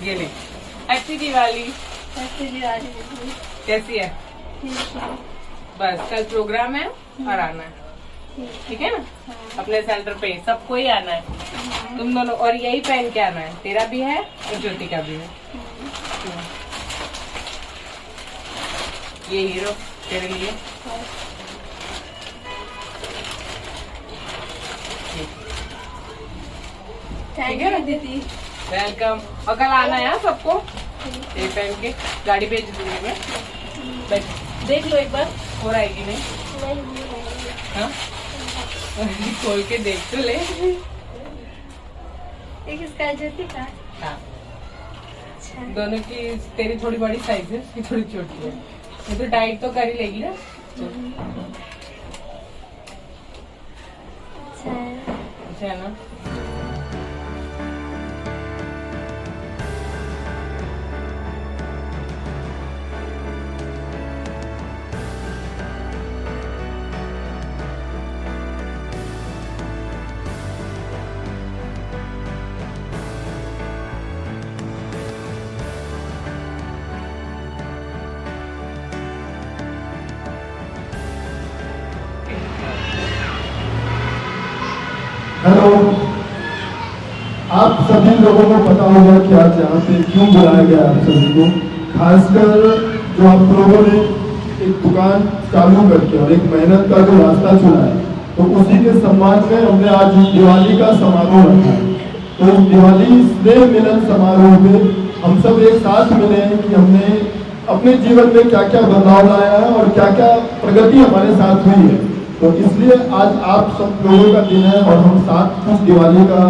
ये ले। Happy Diwali. Happy Diwali दीदी। कैसी है? ठीक है। बस कल प्रोग्राम है और आना है, ठीक है ना? अपने सेंटर पे सबको ही आना है, तुम दोनों, और यही पहन के आना है, तेरा भी है और ज्योति का भी है। ये हीरो तेरे लिए। थैंक यू दीदी। वेलकम। और कल आना है सबको, ये पहन के गाड़ी भेज दूंगी मैं। देख लो एक बार हो रहा है कि नहीं। हाँ खोल के देख तो ले। एक इसका ज्योति का। हाँ दोनों की, तेरी थोड़ी बड़ी साइज है, उसकी थोड़ी छोटी है, ये तो टाइट तो कर ही लेगी ना। अच्छा है ना? हेलो, आप सभी लोगों को पता होगा कि आज यहाँ पे क्यों बुलाया गया आप सभी को। खासकर जो आप लोगों ने एक दुकान चालू करके और एक मेहनत का जो रास्ता चुना है, तो उसी के सम्मान में हमने आज दिवाली का समारोह रखा है। तो इस दिवाली स्नेह मिलन समारोह में हम सब एक साथ मिले हैं कि हमने अपने जीवन में क्या क्या बदलाव लाया है और क्या क्या प्रगति हमारे साथ हुई है। तो इसलिए आज आप सब लोगों का दिन है और हम साथ उस दिवाली का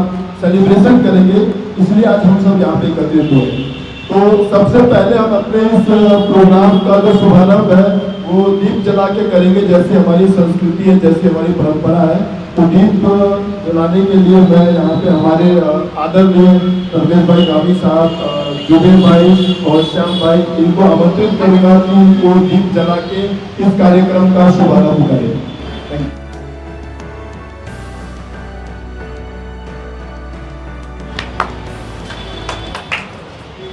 सेलिब्रेशन करेंगे, इसलिए आज हम सब यहाँ पे एकत्रित हुए। तो सबसे पहले हम अपने इस प्रोग्राम का जो शुभारंभ है वो दीप जला के करेंगे, जैसे हमारी संस्कृति है, जैसे हमारी परंपरा है। तो दीप जलाने के लिए मैं यहाँ पे हमारे आदरणीय रमेश भाई गामी साहब, जुबेर भाई और श्याम भाई, इनको आमंत्रित करूँगा कि वो दीप जला के इस कार्यक्रम का शुभारंभ करें।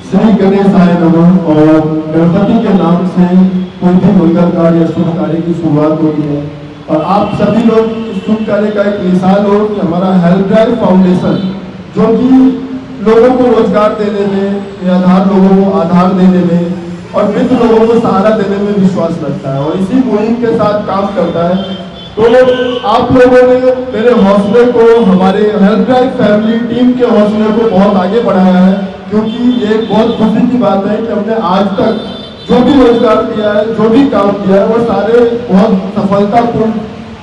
श्री गणेशाय नमः। और गणपति के नाम से कोई भी मंगल कार्य या शुभ कार्य की शुरुआत होती है, और आप सभी लोग इस शुभ कार्य का एक मिसाल हो कि हमारा हेल्प ड्राइव फाउंडेशन, जो कि लोगों को रोजगार देने में, निराधार लोगों को आधार देने में और वृद्ध लोगों को सहारा देने में विश्वास रखता है और इसी मुहिम के साथ काम करता है। तो आप लोगों ने मेरे हौसले को, हमारे हेल्प ड्राइव फैमिली टीम के हौसले को बहुत आगे बढ़ाया है, क्योंकि ये एक बहुत खुशी की बात है कि हमने आज तक जो भी रोजगार दिया है, जो भी काम किया है, वो सारे बहुत सफलतापूर्ण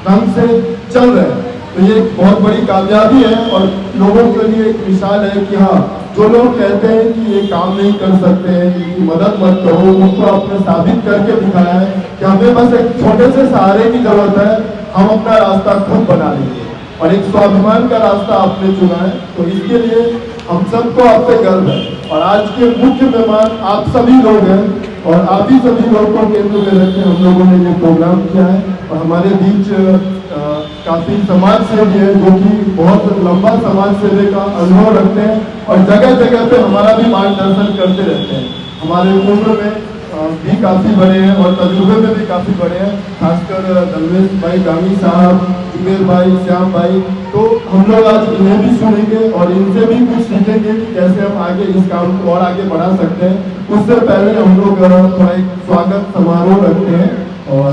ढंग से चल रहे हैं। तो ये एक बहुत बड़ी कामयाबी है और लोगों के लिए एक मिसाल है कि हाँ, जो लोग कहते हैं कि ये काम नहीं कर सकते हैं, इनकी मदद मत करो, उनको आपने साबित करके दिखाया है कि हमें बस एक छोटे से सहारे की जरूरत है, हम अपना रास्ता खुद बना लेंगे और एक स्वाभिमान का रास्ता आपने चुना है। तो इसके लिए हम सबको आप पे गर्व है और आज के मुख्य मेहमान आप सभी लोग हैं और आप ही सभी लोग को केंद्र में रखकर हम लोगों ने ये प्रोग्राम किया है। और हमारे बीच काफी समाज सेवी है जो कि बहुत लंबा समाज सेवे का अनुभव रखते हैं और जगह जगह पे हमारा भी मार्गदर्शन करते रहते हैं। हमारे उम्र में भी काफी बड़े हैं और तजुर्बे में भी काफी बड़े हैं, खासकर रमेश भाई गामी साहब, जुबेर भाई, श्याम भाई। तो हम लोग आज इन्हें भी सुनेंगे और इनसे भी कुछ सीखेंगे कि कैसे हम आगे इस काम को और आगे बढ़ा सकते हैं। उससे पहले हम लोग थोड़ा एक स्वागत समारोह रखते हैं और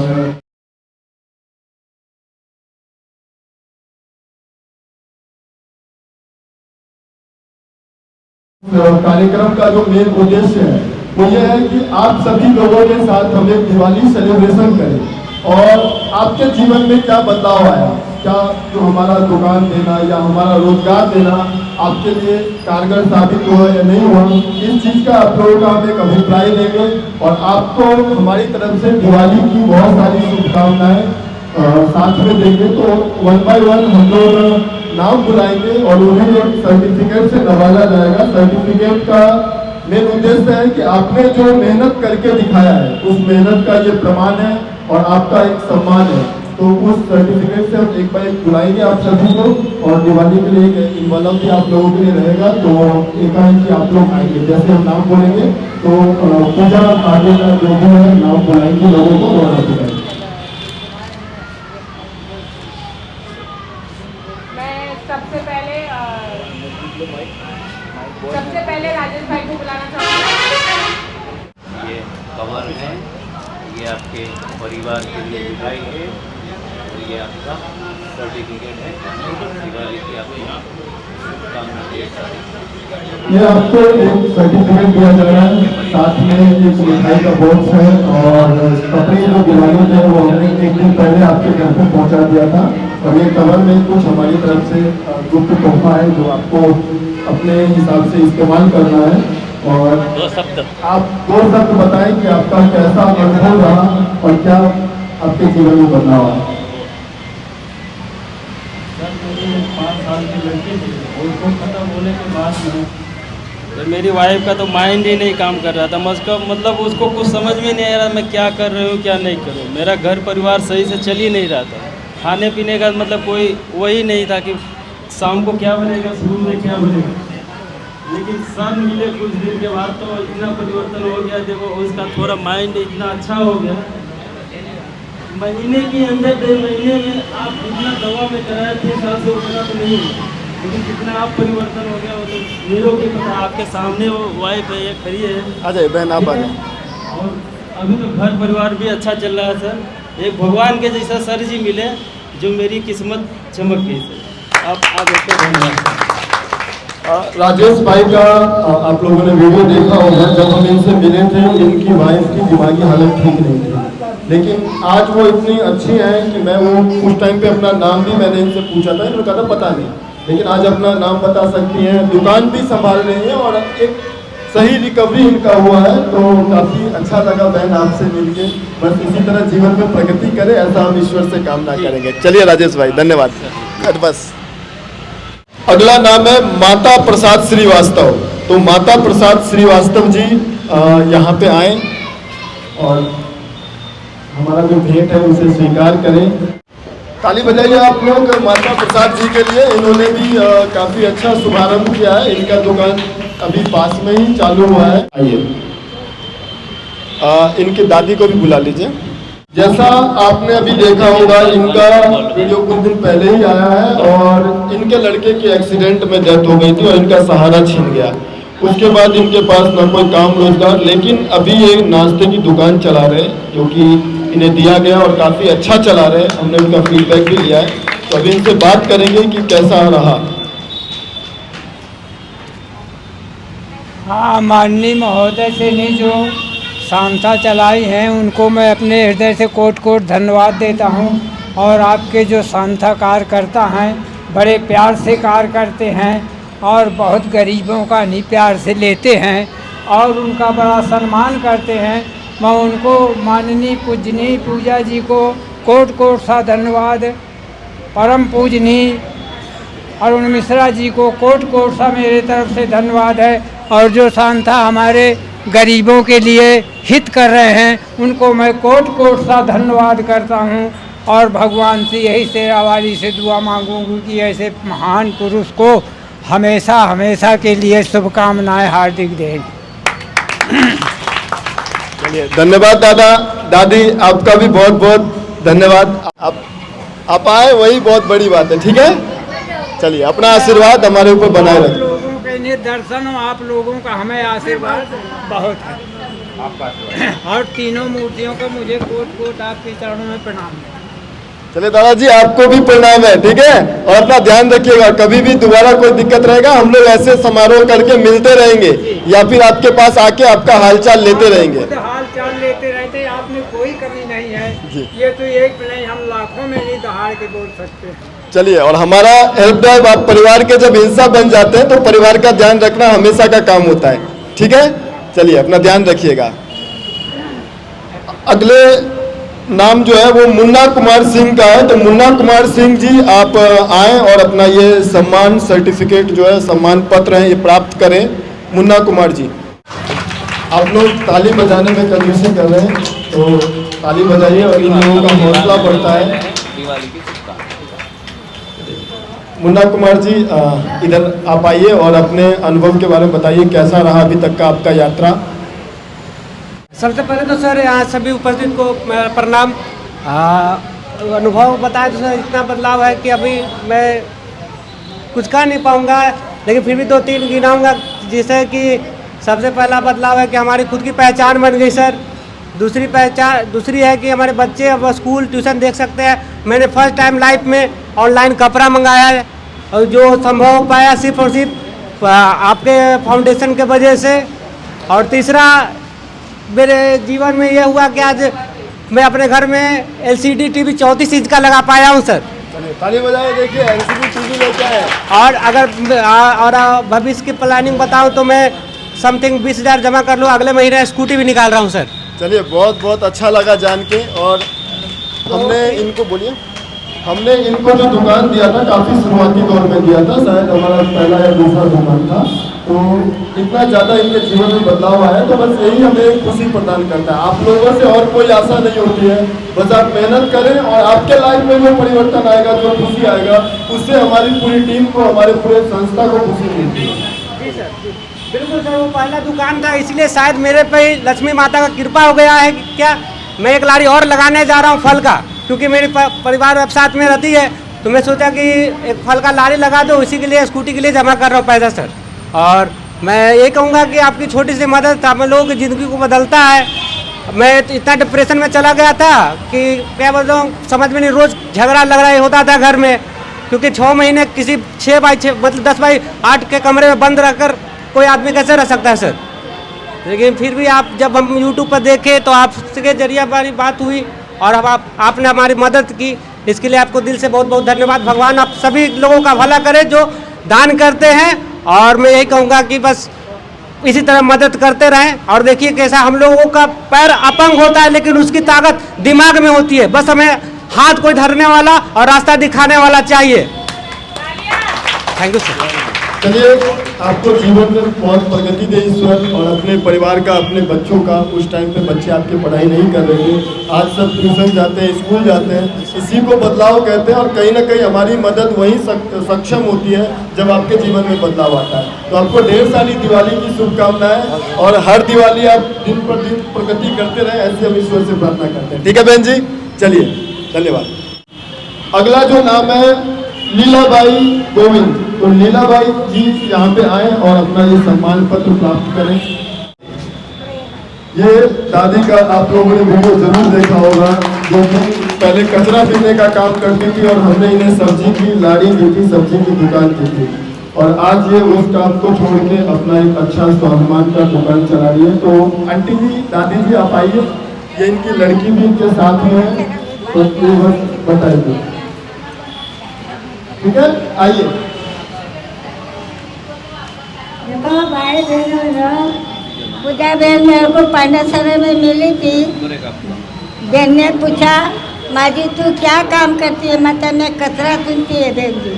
कार्यक्रम का जो मेन उद्देश्य है वो ये है कि आप सभी लोगों के साथ हम एक दिवाली सेलिब्रेशन करें और आपके जीवन में क्या बदलाव आया, क्या जो हमारा दुकान देना या हमारा रोजगार देना आपके लिए कारगर साबित हुआ या नहीं हुआ, इस चीज़ का आप लोगों का हम एक अभिप्राय देंगे और आपको हमारी तरफ से दिवाली की बहुत सारी शुभकामनाएं साथ में देंगे। तो 1 बाय 1 हम लोग नाम बुलाएंगे और उन्हें एक सर्टिफिकेट से नवाजा जाएगा। सर्टिफिकेट का मेन उद्देश्य है कि आपने जो मेहनत करके दिखाया है उस मेहनत का ये प्रमाण है और आपका एक सम्मान है। तो उस सर्टिफिकेट से हम एक बार एक बुलाएंगे आप सभी को, और दिवाली के लिए एक इन्वॉल्व भी आप लोगों के लिए रहेगा। तो एक है कि आप लोग आएंगे, जैसे हम नाम बोलेंगे तो पूजा आगे का जो भी है नाम बुलाएंगे लोगों को और बताएंगे। सबसे पहले राजेश भाई को बुलाना चाहूँगी। ये कवर है, ये आपके परिवार के लिए मिठाई है, और ये आपका सर्टिफिकेट है दिवाली की आपको शुभकामनाएं। ये आपको एक सर्टिफिकेट दिया जा रहा है, साथ में एक मिठाई का बॉक्स है, और कपड़े जो दिवाली थे वो हमने एक दिन पहले आपके घर पे पहुंचा दिया था। और ये कवर में कुछ हमारी तरफ से गुप्त तोहफा है जो आपको अपने हिसाब से इस्तेमाल करना है। और आप 2 शब्द बताएं कि आपका कैसा अनुभव रहा और क्या आपके जीवन में बदलाव आया। सर मेरी 5 साल की लड़की थी, उसको खत्म होने के बाद में तो मेरी वाइफ का तो माइंड ही नहीं काम कर रहा था। मतलब उसको कुछ समझ में नहीं आ रहा मैं क्या कर रही हूँ क्या नहीं कर रहा हूँ। मेरा घर परिवार सही से चल ही नहीं रहा था। खाने पीने का मतलब कोई वही नहीं था कि शाम को क्या बनेगा, शुरू में क्या बनेगा। लेकिन सन मिले कुछ दिन के बाद तो इतना परिवर्तन हो गया। देखो उसका थोड़ा माइंड इतना अच्छा हो गया, महीने के अंदर 1.5 महीने में आप इतना दवा में कराए थे, 3 साल से उतना तो नहीं, लेकिन कितना आप परिवर्तन हो गया वो तो मेरे को पता। आपके सामने वो वाइफ है, ये खड़ी है। अजय बहन आप आगे। और अभी तो घर परिवार भी अच्छा चल रहा है सर। एक भगवान के जैसा सर जी मिले जो मेरी किस्मत चमक गई सर। आप आगे तो धन्यवाद। राजेश भाई का आप लोगों ने वीडियो देखा होगा, जब हम इनसे मिले थे इनकी वाइफ की दिमागी हालत ठीक नहीं थी, लेकिन आज वो इतनी अच्छी हैं कि मैं वो उस टाइम पे अपना नाम भी मैंने इनसे पूछा था, इन्होंने कहा था पता नहीं, लेकिन आज अपना नाम बता सकती हैं, दुकान भी संभाल रही हैं और एक सही रिकवरी इनका हुआ है। तो काफ़ी अच्छा लगा बहन आपसे मिलके। बस इसी तरह जीवन में प्रगति करे, ऐसा हम ईश्वर से कामना करेंगे। चलिए राजेश भाई धन्यवाद। बस अगला नाम है माता प्रसाद श्रीवास्तव। तो माता प्रसाद श्रीवास्तव जी यहाँ पे आए और हमारा जो भेंट है उसे स्वीकार करें। ताली बजाइए आप लोग माता प्रसाद जी के लिए। इन्होंने भी काफ़ी अच्छा शुभारंभ किया है। इनका दुकान अभी पास में ही चालू हुआ है। आइए इनकी दादी को भी बुला लीजिए। जैसा आपने अभी देखा होगा, इनका वीडियो कुछ दिन पहले ही आया है और इनके लड़के की एक्सीडेंट में डेथ हो गई थी और इनका सहारा छीन गया। उसके बाद इनके पास ना कोई काम रोजगार, लेकिन अभी ये नाश्ते की दुकान चला रहे जो कि इन्हें दिया गया और काफ़ी अच्छा चला रहे। हमने उनका फीडबैक भी लिया है, तो अभी इनसे बात करेंगे कि कैसा रहा। हाँ, माननीय महोदय से ने जो संस्था चलाई हैं उनको मैं अपने हृदय से कोट कोट धन्यवाद देता हूं। और आपके जो संस्था कार्यकर्ता हैं बड़े प्यार से कार्य करते हैं और बहुत गरीबों का नहीं प्यार से लेते हैं और उनका बड़ा सम्मान करते हैं। मैं उनको माननीय पूजनीय पूजा जी को कोट कोट सा धन्यवाद, परम पूजनीय अरुण मिश्रा जी को कोट कोट सा मेरे तरफ से धन्यवाद है। और जो संस्था हमारे गरीबों के लिए हित कर रहे हैं उनको मैं कोट कोट सा धन्यवाद करता हूं। और भगवान से यही शेरावाली से दुआ मांगूंगी कि ऐसे महान पुरुष को हमेशा हमेशा के लिए शुभकामनाएं हार्दिक दें। चलिए धन्यवाद दादा दादी, आपका भी बहुत बहुत धन्यवाद। आप आए वही बहुत बड़ी बात है। ठीक है, चलिए अपना आशीर्वाद हमारे ऊपर बनाए रखें। लोगों के दर्शन आप लोगों का हमें आशीर्वाद बहुत है और तीनों मूर्तियों को मुझे कोट कोट आपके चरणों में प्रणाम है। चलिए दादाजी आपको भी प्रणाम है। ठीक है, और अपना ध्यान रखिएगा, कभी भी दोबारा कोई दिक्कत रहेगा हम लोग ऐसे समारोह करके मिलते रहेंगे या फिर आपके पास आके आपका हालचाल लेते रहेंगे। हालचाल लेते रहते, आपने कोई कमी नहीं है। ये तो एक नहीं, हम लाखों में नहीं दहाड़ के बोल सकते हैं। चलिए, और हमारा हेल्प ड्राइव आप परिवार के जब हिस्सा बन जाते हैं तो परिवार का ध्यान रखना हमेशा का काम होता है। ठीक है, चलिए अपना ध्यान रखिएगा। अगले नाम जो है वो मुन्ना कुमार सिंह का है। तो मुन्ना कुमार सिंह जी आप आएँ और अपना ये सम्मान सर्टिफिकेट जो है, सम्मान पत्र है, ये प्राप्त करें। मुन्ना कुमार जी, आप लोग ताली बजाने में कंजूसी कर रहे हैं तो ताली बजाइए और इन लोगों का हौसला बढ़ता है। दिवाली की शुभकामनाएं। मुन्ना कुमार जी, इधर आप आइए और अपने अनुभव के बारे में बताइए, कैसा रहा अभी तक का आपका यात्रा। सबसे पहले तो सर यहाँ सभी उपस्थित को मेरा प्रणाम। अनुभव बताया तो सर इतना बदलाव है कि अभी मैं कुछ कह नहीं पाऊँगा, लेकिन फिर भी 2-3 गिनाऊँगा। जैसे कि सबसे पहला बदलाव है कि हमारी खुद की पहचान बन गई सर। दूसरी है कि हमारे बच्चे अब स्कूल ट्यूशन देख सकते हैं। मैंने फर्स्ट टाइम लाइफ में ऑनलाइन कपड़ा मंगाया है, और जो संभव हो पाया सिर्फ और सिर्फ आपके फाउंडेशन के वजह से। और तीसरा मेरे जीवन में यह हुआ कि आज मैं अपने घर में LCD TV 34 इंच का लगा पाया हूँ सर। ताली बजाए, देखिए LCD TV लेके आए। और अगर भविष्य की प्लानिंग बताऊँ तो मैं समथिंग 20,000 जमा कर लूँ, अगले महीने स्कूटी भी निकाल रहा हूँ सर। चलिए, बहुत बहुत अच्छा लगा जान के। और हमने इनको जो दुकान दिया था काफ़ी शुरुआती दौर में दिया था, शायद हमारा पहला या दूसरा दुकान था, तो इतना ज़्यादा इनके जीवन में बदलाव आया, तो बस यही हमें खुशी प्रदान करता है। आप लोगों से और कोई आशा नहीं होती है, बस आप मेहनत करें और आपके लाइफ में जो परिवर्तन आएगा, जो खुशी आएगा, उससे हमारी पूरी टीम को, हमारे पूरे संस्था को खुशी मिलती है। जी सर, जी बिल्कुल सर। वो पहला दुकान था, इसलिए शायद मेरे पे लक्ष्मी माता का कृपा हो गया है कि क्या मैं एक लारी और लगाने जा रहा हूँ फल का, क्योंकि मेरी परिवार अब साथ में रहती है, तो मैं सोचा कि एक फल का लारी लगा दो, इसी के लिए स्कूटी के लिए जमा कर रहा हूँ पैसा सर। और मैं ये कहूँगा कि आपकी छोटी सी मदद हम लोगों की ज़िंदगी को बदलता है। मैं इतना डिप्रेशन में चला गया था कि क्या बोलता हूँ, समझ में नहीं, रोज़ झगड़ा लड़ाई होता था घर में, क्योंकि 6 महीने किसी 6x6 मतलब 10x8 के कमरे में बंद रहकर कोई आदमी कैसे रह सकता है सर। लेकिन फिर भी जब हम YouTube पर देखे तो आपके जरिए हमारी बात हुई और आपने हमारी मदद की, इसके लिए आपको दिल से बहुत बहुत धन्यवाद। भगवान आप सभी लोगों का भला करे जो दान करते हैं, और मैं यही कहूँगा कि बस इसी तरह मदद करते रहें। और देखिए कैसा हम लोगों का पैर अपंग होता है, लेकिन उसकी ताकत दिमाग में होती है। बस हमें हाथ कोई धरने वाला और रास्ता दिखाने वाला चाहिए। Thank you sir. चलिए, आपको जीवन में बहुत प्रगति दे ईश्वर, और अपने परिवार का, अपने बच्चों का। उस टाइम पे बच्चे आपकी पढ़ाई नहीं कर रहे थे, आज सब ट्यूशन जाते हैं, स्कूल जाते हैं। इसी को बदलाव कहते हैं, और कहीं ना कहीं हमारी मदद वहीं सक्षम होती है जब आपके जीवन में बदलाव आता है। तो आपको ढेर सारी दिवाली की शुभकामनाएं, और हर दिवाली आप दिन पर दिन प्रगति करते रहें, ऐसे हम ईश्वर से प्रार्थना करते हैं। ठीक है बहन जी, चलिए, धन्यवाद। अगला जो नाम है लीलाबाई गोविंद, तो लीलाबाई जी यहाँ पे आए और अपना ये सम्मान पत्र प्राप्त करें। ये दादी का आप लोगों ने वीडियो जरूर देखा होगा, जो कि पहले कचरा बीनने का काम करती थी, और हमने इन्हें सब्जी की लाड़ी दी थी, सब्जी की दुकान की थी, और आज ये उस काम को छोड़ के अपना एक अच्छा स्वाभिमान का दुकान चला रही है। तो आंटी जी, दादी जी आप आइए, ये इनकी लड़की भी इनके साथ में है, तो ये बस बताइए। ठीक है, आइए। देखो भाई बहन, पूजा बहन मेरे को पांडेसरे में मिली थी। बहन ने पूछा, माँ जी तू क्या काम करती है? मतलब मैं कचरा सुनती है बहन जी।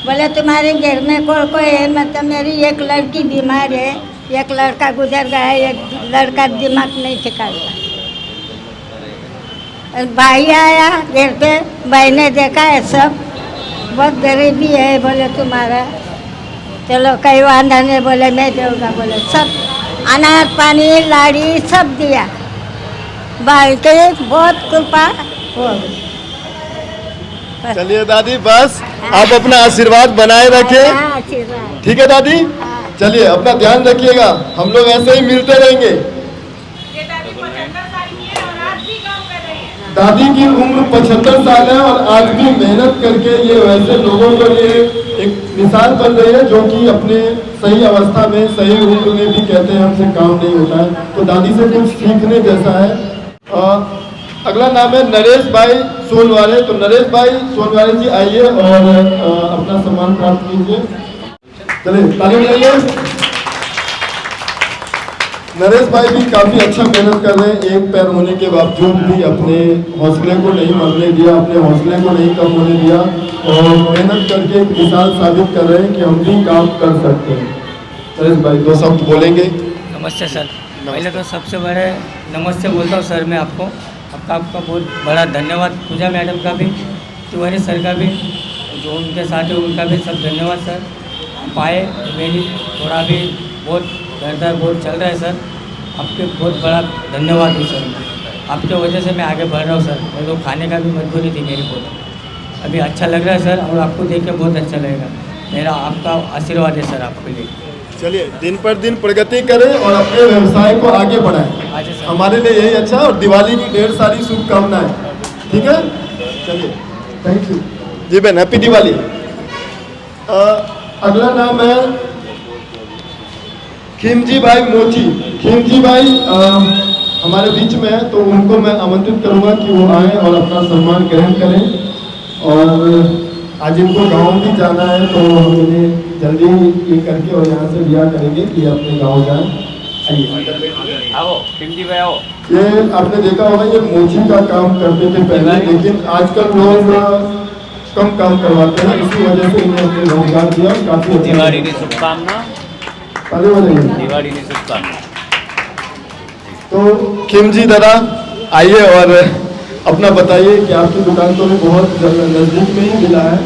बोले तुम्हारे घर में कोई है? मतलब मेरी एक लड़की बीमार है, एक लड़का गुजर गया है, एक लड़का दिमाग नहीं ठिकाता। भाई आया घर पे, भाई ने देखा है सब बहुत गरीबी है, बोले तुम्हारा चलो कहीं वादा नहीं, बोले मैं दूँगा, बोले सब अनाज पानी लाड़ी सब दिया। भाई के बहुत कृपा हो गई। चलिए दादी, बस आप अपना आशीर्वाद बनाए रखें। आशीर्वाद। ठीक है दादी, चलिए अपना ध्यान रखिएगा, हम लोग ऐसे ही मिलते रहेंगे। दादी की उम्र 75 साल है, और आज भी मेहनत करके ये वैसे लोगों के लिए एक मिसाल बन रही है, जो कि अपने सही अवस्था में, सही उम्र में भी कहते हैं हमसे काम नहीं होता है। तो दादी से कुछ सीखने जैसा है। अगला नाम है नरेश भाई सोनवारे। तो नरेश भाई सोनवारे जी आइए और अपना सम्मान प्राप्त कीजिए। चलिए, ताली बजाइए। नरेश भाई भी काफ़ी अच्छा मेहनत कर रहे हैं, एक पैर होने के बावजूद भी अपने हौसले को नहीं मरने दिया, अपने हौसले को नहीं कम होने दिया, और मेहनत करके एक मिसाल साबित कर रहे हैं कि हम भी काम कर सकते हैं। नरेश भाई 2 शब्द बोलेंगे। नमस्ते सर। पहले तो सबसे बड़े नमस्ते बोलता हूँ सर मैं आपको, आपका बहुत बड़ा धन्यवाद पूजा मैडम का भी, तिवारी सर का भी, जो उनके साथ है उनका भी सब धन्यवाद सर। आप आए, मेरी थोड़ा भी बहुत दर्द बहुत चल रहा है सर, आपके बहुत बड़ा धन्यवाद हूँ सर। आपके वजह से मैं आगे बढ़ रहा हूँ सर। मेरे को खाने का भी मजबूरी थी मेरी को, अभी अच्छा लग रहा है सर, और आपको देख के बहुत अच्छा लगेगा। मेरा आपका आशीर्वाद है सर आपके लिए। चलिए दिन पर दिन प्रगति करें और अपने व्यवसाय को आगे बढ़ाएं। हमारे लिए यही अच्छा, और दिवाली की ढेर सारी शुभकामनाएं। ठीक है, चलिए, थैंक यू जी बहन, हैप्पी दिवाली। अगला नाम है खिमजी भाई मोची। खिमजी भाई हमारे बीच में है, तो उनको मैं आमंत्रित करूंगा कि वो आए और अपना सम्मान ग्रहण करें। और आज इनको गांव भी जाना है, तो हम इन्हें जल्दी ये करके और यहाँ से ब्याह करेंगे कि अपने गांव जाएं। आइए, आओ खिमजी भाई आओ। ये आपने देखा होगा, ये मोची का काम करते थे पहले, लेकिन आजकल लोग कम काम करवाते हैं, इसी वजह से इन्हें अपने रोजगार दिया। काफी दिवाली की शुभकामना, दिवाली की शुभकामना। तो खिमजी दादा आइए और अपना बताइए कि आपकी दुकान तो बहुत नज़दीक में ही मिला है,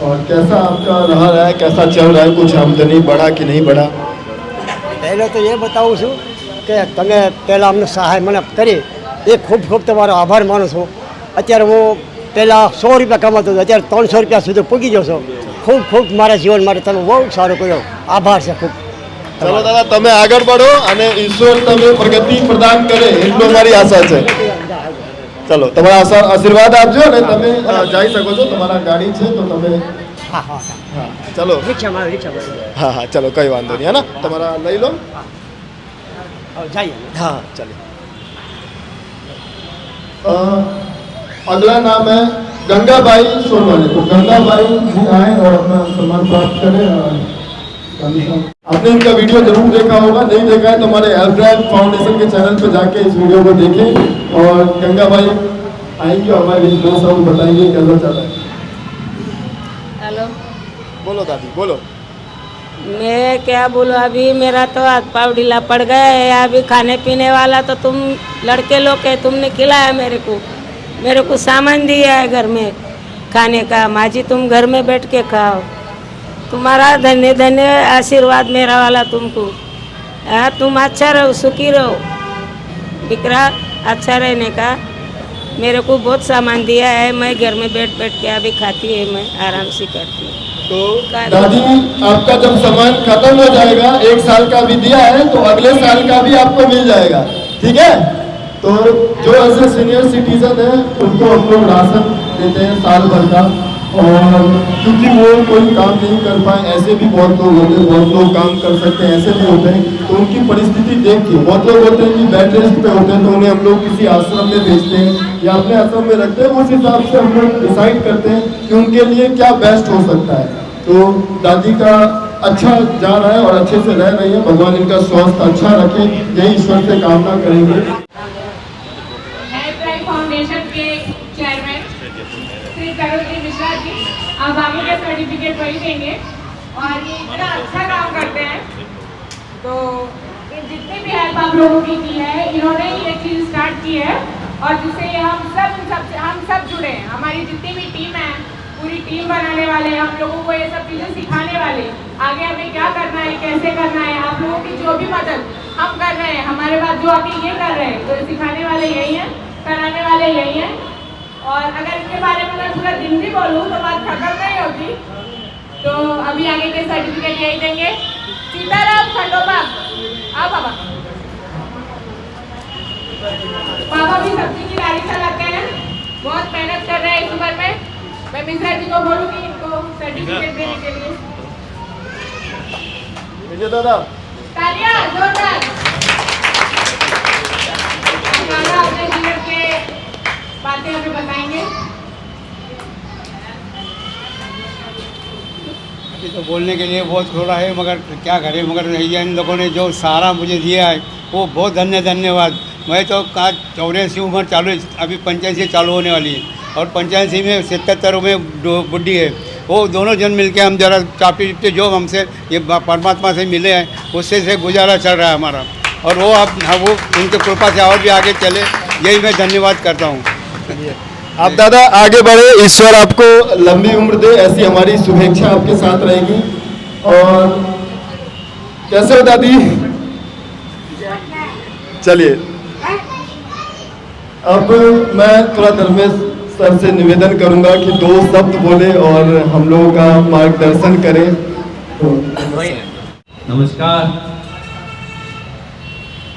और कैसा आपका रहा है, कैसा चल रहा है, कुछ आमदनी बढ़ा कि नहीं बढ़ा? पहले तो ये बताऊँ છું કે તમે પહેલાં અમને સહાય મને કરી એ ખૂબ ખૂબ તમારો આભાર માનું છું। અત્યારે હું પહેલાં 100 રૂપિયા કમાતો હતો, અત્યારે 300 રૂપિયા સુધી પૂગી ગયો છું। ખૂબ ખૂબ મારા જીવન માટે તમે બહુ સારું કર્યો, આભાર છે ખૂબ। चलो दादा, તમે આગળ बढ़ो અને ઈશ્વર તમે પ્રગતિ પ્રદાન કરે એટલો મારી આશા છે। ચલો, તમારા આશીર્વાદ આપજો અને તમે જઈ શકો છો, તમારા ગાડી છે તો તમે હા હા હા ચલો રિક્ષામાં હા હા ચલો, કઈ વાંધો નહીં, है ना, તમારા લઈ લો। જઈએ। हाँ चलिए। अगला नाम है गंगा भाई सोनवाले। तो गंगा भाई भी आए और अपना सम्मान प्राप्त करें। आपने इनका वीडियो जरूर देखा होगा, नहीं देखा है तो हमारे हेल्प ड्राइव फाउंडेशन के चैनल पर जाके इस वीडियो को देखें। और गंगा भाई आएंगे और हमारे बिजनेस और बताएंगे कैसा चल रहा है। हेलो, बोलो दादी, बोलो। मैं क्या बोलूँ, अभी मेरा तो हाथ पाँव ढीला पड़ गया है। अभी खाने पीने वाला तो तुम लड़के लोग के तुमने खिलाया मेरे को सामान दिया है घर में खाने का। माँ जी तुम घर में बैठ के खाओ, तुम्हारा धन्य धन्य आशीर्वाद मेरा वाला तुमको। तुम अच्छा रहो, सुखी रहो, बिकरा अच्छा रहने का। मेरे को बहुत सामान दिया है, मैं घर में बैठ बैठ के अभी खाती है, मैं आराम से करती हूँ। तो दादी, आपका जब सामान खत्म हो जाएगा, 1 साल का भी दिया है तो अगले साल का भी आपको मिल जाएगा, ठीक है। तो जो ऐसे सीनियर सिटीजन है उनको हम लोग राशन देते हैं साल भर का, और क्योंकि वो कोई काम नहीं कर पाए, ऐसे भी बहुत लोग होते हैं, बहुत लोग काम कर सकते हैं, ऐसे भी होते हैं। तो उनकी परिस्थिति देख के बहुत लोग होते हैं कि बेड रेस्ट पे होते हैं, तो उन्हें हम लोग किसी आश्रम में भेजते हैं या अपने आश्रम में रखते हैं। उस हिसाब से हम लोग डिसाइड करते हैं कि उनके लिए क्या बेस्ट हो सकता है। तो दादी का अच्छा जा रहा है और अच्छे से रह रही है, भगवान इनका स्वास्थ्य अच्छा रखे, यही ईश्वर से कामना करेंगे। हेल्प ड्राइव फाउंडेशन के चेयरमैन श्री करोजी मिश्रा जी अब आगे के सर्टिफिकेट वही देंगे, और ये इतना अच्छा काम करते हैं। तो ये जितनी भी हेल्प आप लोगों की है, इन्होंने ये चीज़ स्टार्ट की है, और जिससे ये हम सब जुड़े हैं। हमारी जितनी भी टीम है, पूरी टीम बनाने वाले, हम लोगों को ये सब चीज़ें सिखाने वाले, आगे हमें क्या करना है, कैसे करना है, आप लोगों की जो भी मदद हम कर रहे हैं, हमारे बाद जो अभी ये कर रहे हैं, तो सिखाने वाले यही हैं, कराने वाले यही हैं। और अगर इनके बारे में मैं पूरा दिन भी बोलूँ तो बात खत्म नहीं होगी। तो अभी आगे के सर्टिफिकेट यही देंगे। सीताराम खंडोबा, आओ पापा। पापा भी सब्जी की गाड़ी चलाते हैं, बहुत मेहनत कर रहे हैं इस उम्र में। मैं मिश्रा जी को बोलूँगी इनको सर्टिफिकेट देने के लिए। विजय दादा, तालियां जोरदार। अपने जीवन के बातें हमें बताएंगे। अभी तो बोलने के लिए बहुत थोड़ा है, मगर क्या करें, मगर इन लोगों ने जो सहारा मुझे दिया है वो बहुत धन्यवाद। मैं तो 84 उम्र चालू, अभी 85 चालू होने वाली है, और 85 में 77 में बुढ़ी है। वो दोनों जन मिलके हम जरा चापी चिपटे जो हमसे ये परमात्मा से मिले हैं, उससे गुजारा चल रहा है हमारा। और वो अब वो उनकी कृपा से और भी आगे चले। यही मैं धन्यवाद करता हूँ। आप दादा आगे बढ़े, ईश्वर आपको लंबी उम्र दे, ऐसी हमारी शुभेच्छा आपके साथ रहेगी। और कैसे हो दादी? चलिए, अब मैं थोड़ा धर्मेश सर से निवेदन करूंगा कि 2 शब्द बोले और हम लोगों का मार्गदर्शन करें। तो नमस्कार,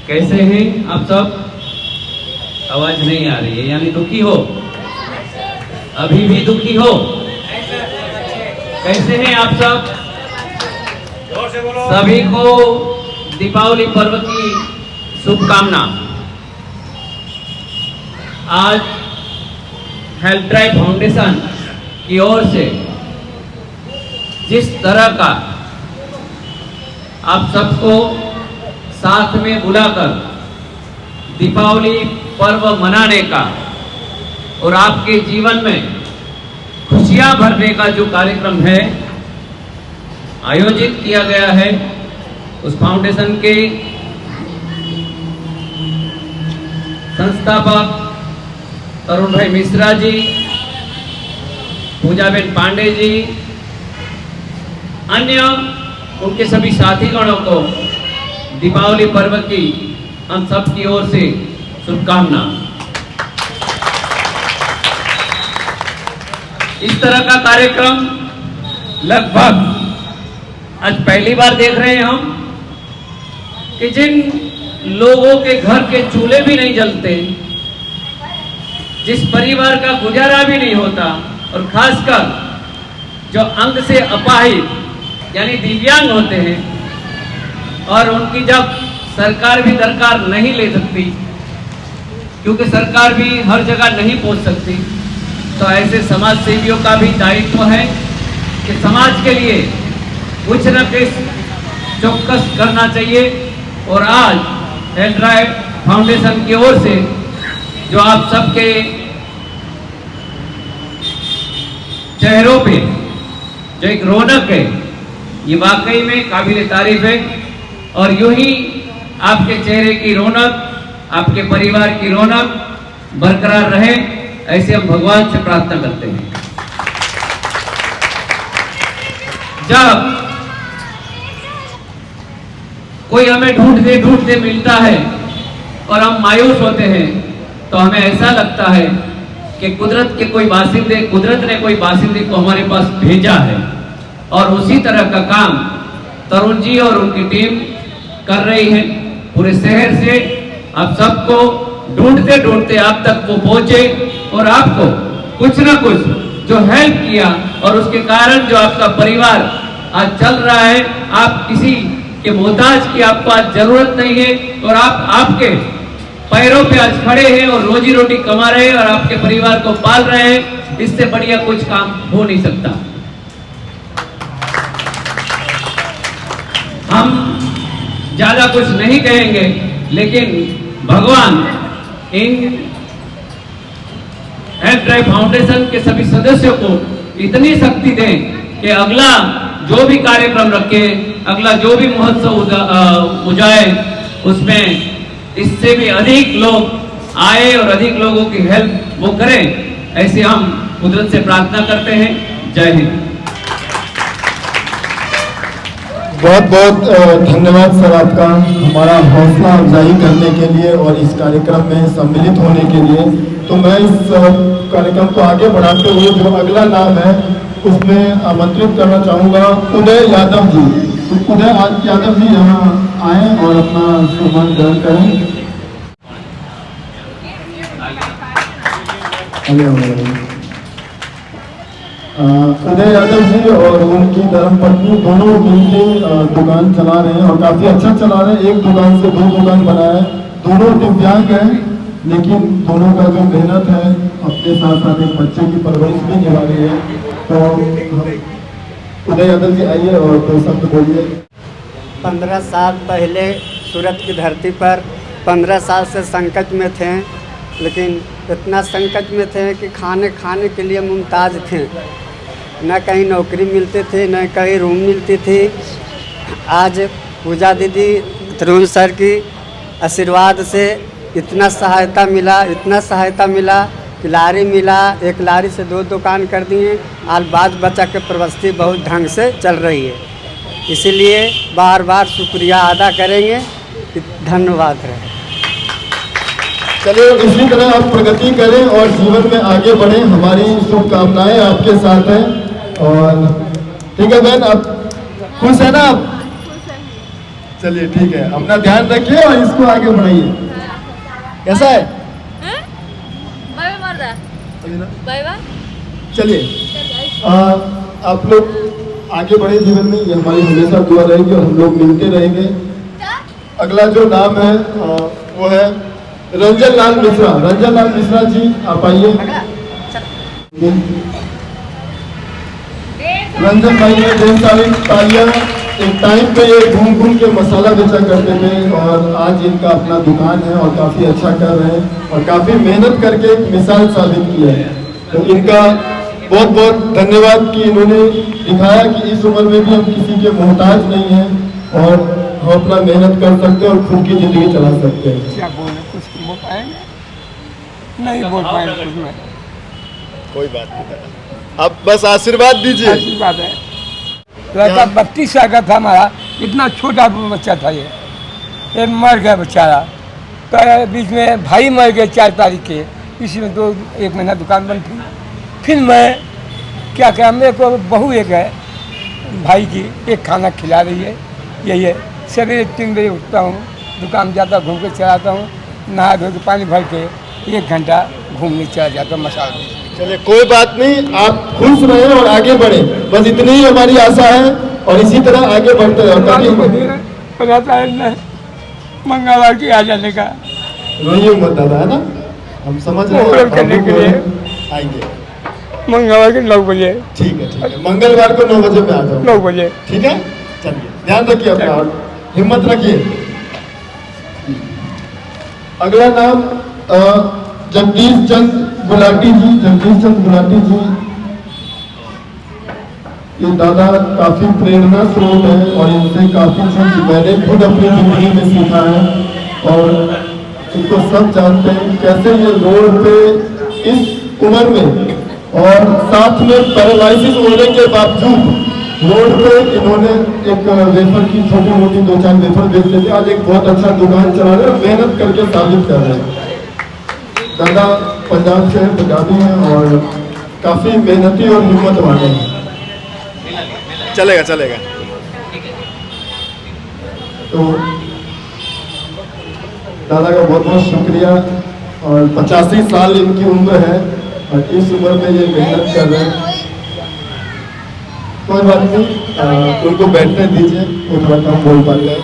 कैसे हैं आप सब? आवाज नहीं आ रही है, यानी दुखी हो? अभी भी दुखी हो? कैसे हैं आप सब? सभी को दीपावली पर्व की शुभकामना। आज हेल्प ड्राइव फाउंडेशन की ओर से जिस तरह का आप सबको साथ में बुलाकर दीपावली पर्व मनाने का और आपके जीवन में खुशियां भरने का जो कार्यक्रम है आयोजित किया गया है, उस फाउंडेशन के संस्थापक तरुण भाई मिश्रा जी, पूजाबेन पांडे जी, अन्य उनके सभी साथीगणों को दीपावली पर्व की हम सब की ओर से शुभकामना। इस तरह का कार्यक्रम लगभग आज पहली बार देख रहे हैं हम कि जिन लोगों के घर के चूल्हे भी नहीं जलते, जिस परिवार का गुजारा भी नहीं होता, और खासकर जो अंग से अपाहिज यानी दिव्यांग होते हैं और उनकी जब सरकार भी दरकार नहीं ले सकती, क्योंकि सरकार भी हर जगह नहीं पहुंच सकती, तो ऐसे समाज सेवियों का भी दायित्व है कि समाज के लिए कुछ न कुछ चौकस करना चाहिए। और आज हेल्प ड्राइव फाउंडेशन की ओर से जो आप सबके चेहरों पे जो एक रौनक है, ये वाकई में काबिल तारीफ है। और यूं ही आपके चेहरे की रौनक, आपके परिवार की रौनक बरकरार रहे, ऐसे हम भगवान से प्रार्थना करते हैं। जब कोई हमें ढूंढते ढूंढते मिलता है और हम मायूस होते हैं, तो हमें ऐसा लगता है कि कुदरत ने कोई बासिंदे को हमारे पास भेजा है। और उसी तरह का काम तरुण जी और उनकी टीम कर रही है। पूरे शहर से आप सबको ढूंढते ढूंढते आप तक वो पहुंचे और आपको कुछ ना कुछ जो हेल्प किया, और उसके कारण जो आपका परिवार आज चल रहा है, आप किसी के मोहताज की आपको आज जरूरत नहीं है, और आप आपके पैरों पे आज खड़े हैं और रोजी रोटी कमा रहे हैं और आपके परिवार को पाल रहे हैं। इससे बढ़िया कुछ काम हो नहीं सकता। हम ज्यादा कुछ नहीं कहेंगे, लेकिन भगवान इन हेल्प ड्राइव फाउंडेशन के सभी सदस्यों को इतनी शक्ति दें कि अगला जो भी कार्यक्रम रखे, अगला जो भी महोत्सव उजाए, उसमें इससे भी अधिक लोग आए और अधिक लोगों की हेल्प वो करें, ऐसे हम कुदरत से प्रार्थना करते हैं। जय हिंद। बहुत बहुत धन्यवाद सर आपका, हमारा हौसला अफजाई करने के लिए और इस कार्यक्रम में सम्मिलित होने के लिए। तो मैं इस कार्यक्रम को आगे बढ़ाते हुए जो अगला नाम है उसमें आमंत्रित करना चाहूँगा उदय यादव जी। तो उदय यादव जी यहाँ आए और अपना सम्मान ग्रहण करें। उदय यादव जी और उनकी धर्मपत्नी दोनों मिलकर दुकान चला रहे हैं और काफ़ी अच्छा चला रहे हैं। एक दुकान से 2 दुकान बनाया है। दोनों दिव्यांग हैं, लेकिन दोनों का जो मेहनत है, अपने साथ साथ एक बच्चे की परवरिश भी निभा रही है। तो उदय यादव जी आइए और 2 शब्द बोलिए। 15 साल पहले सूरत की धरती पर 15 साल से संकट में थे, लेकिन इतना संकट में थे कि खाने के लिए मुमताज थे। न कहीं नौकरी मिलती थी, न कहीं रूम मिलती थी। आज पूजा दीदी तरुण सर की आशीर्वाद से इतना सहायता मिला कि लारी मिला, एक लारी से 2 दुकान कर दिए। आज बाल बच्चा के प्रवस्ती बहुत ढंग से चल रही है, इसीलिए बार बार शुक्रिया अदा करेंगे। धन्यवाद रहे। चलिए इसी तरह आप प्रगति करें और जीवन में आगे बढ़ें, हमारी शुभकामनाएं आपके साथ हैं। और ठीक है बहन, आप खुश है ना आप? चलिए ठीक है, अपना ध्यान रखिए और इसको आगे बढ़ाइए। कैसा है? चलिए आप लोग आगे बढ़े जीवन में, ये हमारी हमेशा दुआ रहेगी और हम लोग मिलते रहेंगे। अगला जो नाम है वो है रंजन लाल मिश्रा। रंजन लाल मिश्रा जी आप आइए। रंजन भाई ने ढेर सारी तालियां। एक टाइम पे ये घूम घूम के मसाला बेचा करते थे और आज इनका अपना दुकान है और काफ़ी अच्छा कर रहे हैं और काफ़ी मेहनत करके एक मिसाल साबित किया है। तो इनका बहुत बहुत धन्यवाद कि इन्होंने दिखाया कि इस उम्र में भी हम किसी के मोहताज नहीं हैं और हम अपना मेहनत कर सकते हैं और खुद की ज़िंदगी चला सकते हैं। क्या बोले, कुछ बोल पाएंगे? नहीं बोल पाएंगे कुछ में। कोई बात नहीं, आप बस आशीर्वाद दीजिए। आशीर्वाद है। लड़का 32 साल का था हमारा, इतना छोटा बच्चा था ये मर गया बेचारा। तो बीच में भाई मर गए 4 तारीख के, इसी में 1 महीना दुकान बंद थी। फिर मैं क्या मेरे को बहू एक है भाई की, एक खाना खिला रही है। यही है, सवेरे 3 बजे उठता हूँ, दुकान जाता घूम के चलाता हूँ, नहा धो के पानी भर के 1 घंटा घूमने चला जाता हूँ मसाला। चलिए कोई बात नहीं, आप खुश रहें और आगे बढ़ें, बस इतनी ही हमारी आशा है और इसी तरह आगे बढ़ते रहे। मंगलवार की आ जाने का रोइए मत दादा, है ना, हम समझ रहे हैं करने के लिए आएंगे मंगलवार के 9 बजे। ठीक है, मंगलवार को 9 बजे पे आ जाओ। 9 बजे, ठीक है। चलिए ध्यान रखिए अपना और हिम्मत रखिए। अगला नाम जगदीश चंद गुलाटी जी। जगदीश चंद गुलाटी जी, ये दादा काफी प्रेरणा स्रोत है और इनसे काफी चीज मैंने खुद अपनी जिंदगी में सीखा है और इनको सब जानते हैं कैसे ये रोड पे इस उम्र में और साथ में पैरालिसिस होने के बावजूद रोड पे इन्होंने एक वेफर की छोटी मोटी 2-4 वेफर बेचते थे, आज एक बहुत अच्छा दुकान चला रहे हैं, मेहनत करके साबित कर रहे हैं। दादा पंजाब से पंजाबी हैं और काफी मेहनती और हिम्मत वाले हैं। चलेगा चलेगा। तो दादा का बहुत बहुत शुक्रिया और 85 साल इनकी उम्र है और इस उम्र में ये मेहनत कर रहे हैं। कोई बात नहीं, उनको बैठने दीजिए, वो थोड़ा कम बोल पाते हैं।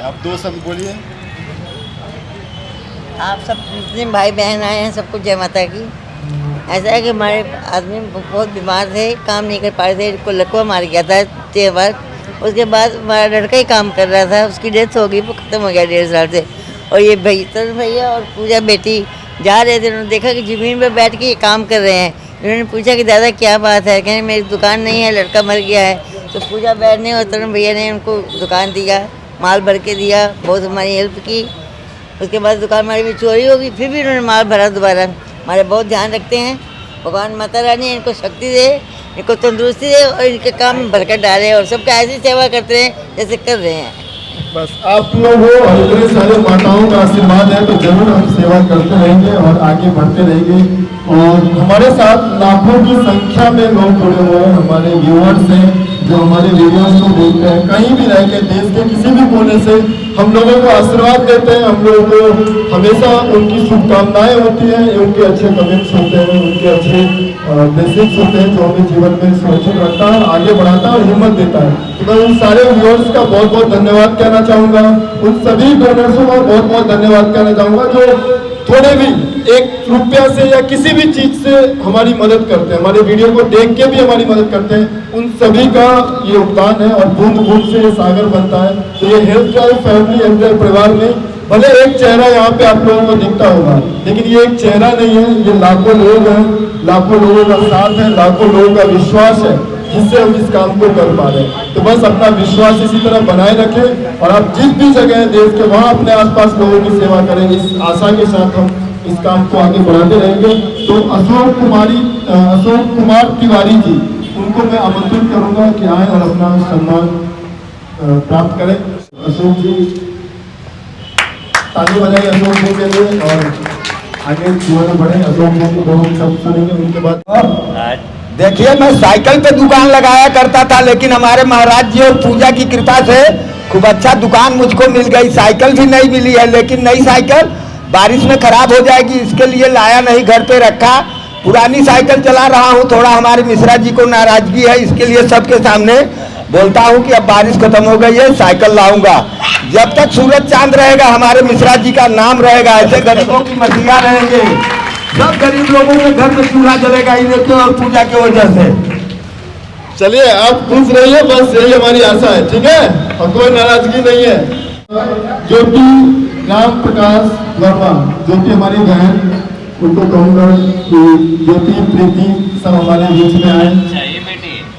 आप 2 शब्द बोलिए। आप सब जितने भाई बहन आए हैं सबको जय माता की। ऐसा है कि हमारे आदमी बहुत बीमार थे, काम नहीं कर पा रहे थे, इनको लकवा मार गया था 6 बार। उसके बाद हमारा लड़का ही काम कर रहा था, उसकी डेथ हो गई, वो ख़त्म हो गया 1.5 साल से। और ये भैया और पूजा बेटी जा रहे थे, उन्होंने देखा कि ज़मीन पर बैठ के ये काम कर रहे हैं। उन्होंने पूछा कि दादा क्या बात है, कहें मेरी दुकान नहीं है, लड़का मर गया है। तो पूजा बैठने और तरुण भैया ने उनको दुकान दिया, माल भर के दिया, बहुत हमारी हेल्प की। उसके बाद दुकान हमारी भी चोरी होगी, फिर भी उन्होंने माल भरा दोबारा। हमारे बहुत ध्यान रखते हैं। भगवान माता रानी इनको शक्ति दे, इनको तंदुरुस्ती दे और इनके काम में बरकत डाले और सबका ऐसी सेवा करते हैं जैसे कर रहे हैं। बस आप लोगों और इतने सारे माताओं का आशीर्वाद है तो जरूर हम सेवा करते रहेंगे और आगे बढ़ते रहेंगे। और हमारे साथ लाखों की संख्या में लोग जुड़े हुए हैं, हमारे व्यूअर्स हैं जो हमारे वीडियोस को देखते हैं, कहीं भी रह के देश के किसी भी कोने से हम लोगों को आशीर्वाद देते हैं। हम लोगों को हमेशा उनकी शुभकामनाएं होती हैं, उनके अच्छे कमेंट्स होते हैं, उनके अच्छे ब्लेसिंग्स होते हैं जो हमें जीवन में सुरक्षित रखता है, आगे बढ़ाता है और हिम्मत देता है। तो मैं उन सारे व्यूअर्स का बहुत बहुत धन्यवाद कहना चाहूँगा, उन सभी डोनर्सों का बहुत बहुत धन्यवाद कहना चाहूँगा जो थोड़े भी 1 रुपया से या किसी भी चीज़ से हमारी मदद करते हैं, हमारे वीडियो को देख के भी हमारी मदद करते हैं। उन सभी का ये योगदान है और बूंद बूंद से ये सागर बनता है। तो ये हेल्थ ड्राइव फैमिली एंकर परिवार में भले एक चेहरा यहाँ पे आप लोगों को दिखता होगा, लेकिन ये एक चेहरा नहीं है, ये लाखों लोग हैं, लाखों लोगों का साथ है, लाखों लोगों का विश्वास है जिससे हम इस काम को कर पा रहे हैं। तो बस अपना विश्वास इसी तरह बनाए रखें और आप जिस भी जगह है देश के वहाँ अपने आसपास लोगों की सेवा करें। इस आशा के साथ हम इस काम को आगे बढ़ाते रहेंगे। तो अशोक कुमार तिवारी जी, उनको मैं आमंत्रित करूंगा कि आए और अपना सम्मान प्राप्त करें। अशोक जी, ताली बजाइए अशोक जी के लिए और आगे जीवन बढ़े। अशोक जी को बहुत सब सुनेंगे उनके बाद। देखिए, मैं साइकिल पे दुकान लगाया करता था, लेकिन हमारे महाराज जी और पूजा की कृपा से खूब अच्छा दुकान मुझको मिल गई। साइकिल भी नहीं मिली है, लेकिन नई साइकिल बारिश में खराब हो जाएगी, इसके लिए लाया नहीं, घर पे रखा। पुरानी साइकिल चला रहा हूँ। थोड़ा हमारे मिश्रा जी को नाराजगी है, इसके लिए सबके सामने बोलता हूँ कि अब बारिश खत्म हो गई है, साइकिल लाऊंगा। जब तक सूरज चांद रहेगा हमारे मिश्रा जी का नाम रहेगा। ऐसे गरीबों की मसीहा रहेंगे, सब गरीब लोगों के घर में चूल्हा जलेगा इनके और पूजा की वजह से। चलिए, आप खुश रहिए, बस यही हमारी आशा है, ठीक है, और कोई नाराजगी नहीं है। ज्योति राम प्रकाश वर्मा, ज्योति हमारी बहन, उनको कहूँगा कि ज्योति प्रीति सब हमारे बीच में आए।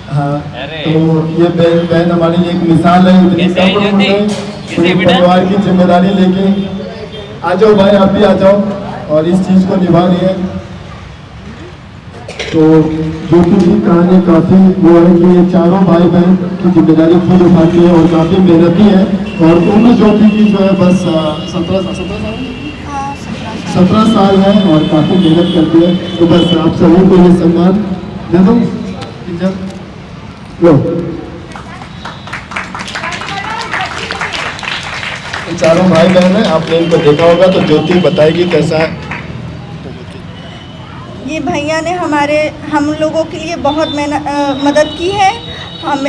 हाँ, तो ये बहन हमारी एक मिसाल है। इतनी कम उम्र में पूरे परिवार की जिम्मेदारी लेके आ जाओ भाई, आप भी आ जाओ और इस चीज़ को निभा रही है। तो ज्योति की कहानी काफ़ी वो है कि ये चारों भाई बहन की जिम्मेदारी खुद उठाती है और काफ़ी मेहनती है। और उम्र ज्योति की जो है बस 17 साल है और काफ़ी मेहनत करती है। तो बस आप सभी को ये सम्मान दे दो, लो। चारों भाई बहन हैं, आपने इनको देखा होगा, तो ज्योति बताएगी कैसा है। ये भैया ने हम लोगों के लिए बहुत मदद की है।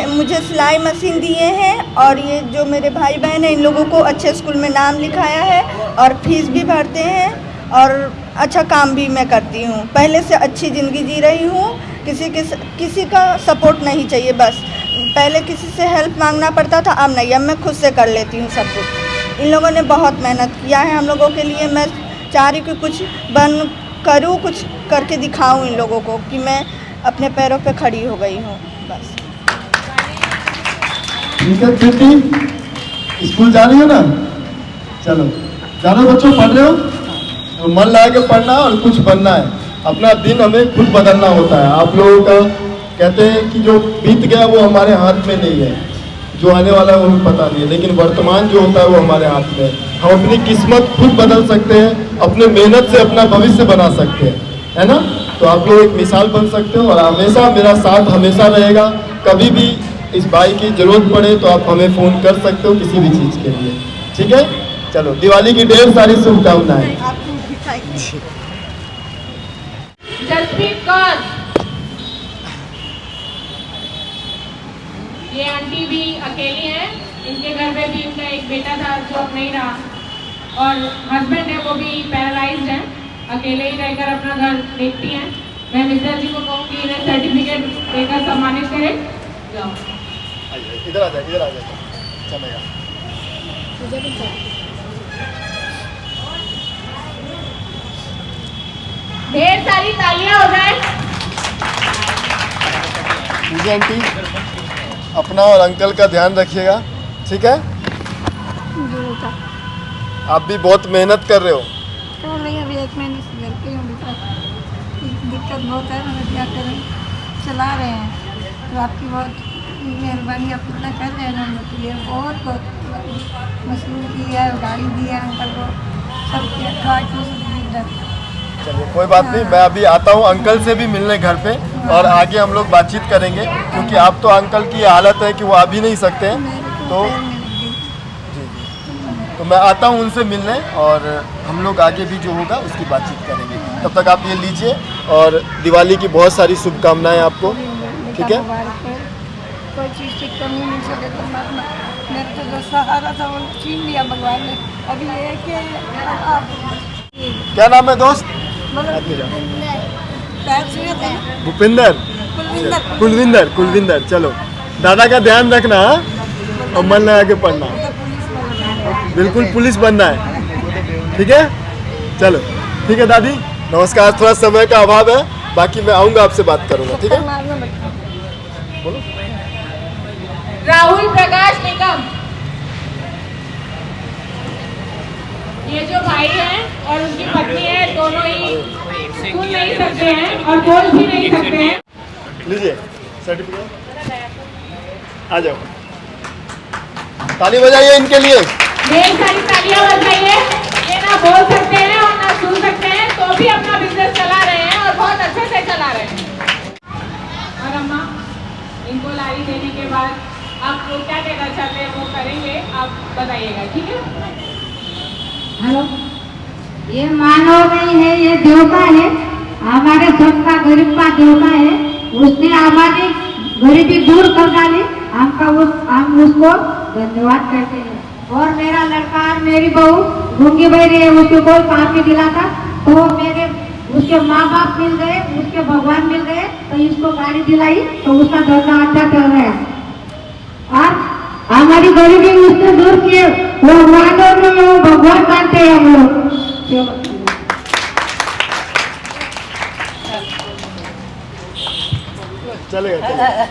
मुझे सिलाई मशीन दिए हैं और ये जो मेरे भाई बहन हैं इन लोगों को अच्छे स्कूल में नाम लिखाया है और फीस भी भरते हैं और अच्छा काम भी मैं करती हूँ। पहले से अच्छी ज़िंदगी जी रही हूँ, किसी का सपोर्ट नहीं चाहिए। बस पहले किसी से हेल्प मांगना पड़ता था, अब नहीं, अब मैं खुद से कर लेती हूँ सब कुछ। इन लोगों ने बहुत मेहनत किया है हम लोगों के लिए। मैं चाह रही कि कुछ करूँ, कुछ करके दिखाऊँ इन लोगों को कि मैं अपने पैरों पे खड़ी हो गई हूँ। बस ठीक है। प्रीति, स्कूल जा रही हो ना? चलो, जानो बच्चों, पढ़ रहे हो तो मन लगा के पढ़ना और कुछ बनना है। अपना दिन हमें खुद बदलना होता है। आप लोगों का कहते हैं कि जो बीत गया वो हमारे हाथ में नहीं है, जो आने वाला है वो हमें पता नहीं है, लेकिन वर्तमान जो होता है वो हमारे हाथ में है। हम अपनी किस्मत खुद बदल सकते हैं, अपने मेहनत से अपना भविष्य बना सकते हैं, है ना? तो आप लोग एक मिसाल बन सकते हो और हमेशा मेरा साथ हमेशा रहेगा। कभी भी इस भाई की जरूरत पड़े तो आप हमें फ़ोन कर सकते हो किसी भी चीज़ के लिए, ठीक है? चलो, दिवाली की ढेर सारी शुभकामनाएं। जसप्रीत कौर, ये आंटी भी अकेली हैं, इनके घर में भी इनका एक बेटा था जो अब नहीं रहा और हस्बैंड है वो भी पैरालाइज्ड हैं, अकेले ही रहकर अपना घर देखती हैं। मैं मिश्रा जी को कहूँगी इन्हें सर्टिफिकेट देकर सम्मानित करें। जाओ, इधर आ जाए, इधर आ जाए, चलेगा। ढेर सारी तालियां हो जाए। पूजा आंटी, अपना और अंकल का ध्यान रखिएगा, ठीक है? आप भी बहुत मेहनत कर रहे हो। अभी 1 महीने से लड़की हूँ, दिक्कत बहुत है, मगर क्या करें, चला रहे हैं। तो आपकी बहुत मेहरबानी, आप इतना कर रहे हैं ना, तो ये बहुत मशहूर की है, गाड़ी दी है अंकल को, सब चलिए, कोई बात नहीं, मैं अभी आता हूँ अंकल से भी मिलने घर पे और आगे हम लोग बातचीत करेंगे, क्योंकि आप तो अंकल की हालत है कि वो आ भी नहीं सकते हैं। तो तो मैं आता हूँ उनसे मिलने और हम लोग आगे भी जो होगा उसकी बातचीत करेंगे। तब तक आप ये लीजिए और दिवाली की बहुत सारी शुभकामनाएं आपको, ठीक है? कोई चीज़ की कमी नहीं सके तो मेरे तो जो सहारा था वो छीन लिया भगवान ने। अभी ये कि आप क्या नाम है दोस्त? भूपिंदर, कुलविंदर। चलो, दादा का ध्यान रखना और मन लगा के पढ़ना, बिल्कुल पुलिस बनना है, ठीक है? चलो, ठीक है दादी, नमस्कार। थोड़ा समय का अभाव है, बाकी मैं आऊँगा, आपसे बात करूँगा, ठीक है? बोलो। राहुल प्रकाश निकम। ये जो भाई हैं और उनकी पत्नी है, दोनों ही सुन नहीं सकते हैं और बोल भी नहीं सकते हैं। लीजिए सर्टिफिकेट, आ जाओ, ताली बजाइए इनके लिए। ढेर सारी तालियां बजाइए। ये ना बोल सकते हैं और ना सुन सकते हैं, तो भी अपना बिजनेस चला रहे हैं और बहुत अच्छे से चला रहे हैं। और अम्मा, इनको लारी देने के बाद आप लोग क्या कहना चाहते हैं वो करेंगे, आप बताइएगा, ठीक है? हेलो, ये मानव नहीं है, ये देवता है, हमारे सबका गरीब का देवता है। उसने हमारी गरीबी दूर कर डाली, हम उसको धन्यवाद करते हैं। और मेरा लड़का और मेरी बहू गूंगी बहरी है, उसको कोई काम नहीं दिला था, तो मेरे उसके माँ बाप मिल गए, उसके भगवान मिल गए, तो इसको गाड़ी दिलाई, तो उसका धंधा अच्छा चल रहा है। और हमारी गरीबी उसने दूर किए, वो मानव में वो भगवान मानते हैं हम लोग। चलेगा चलेगा।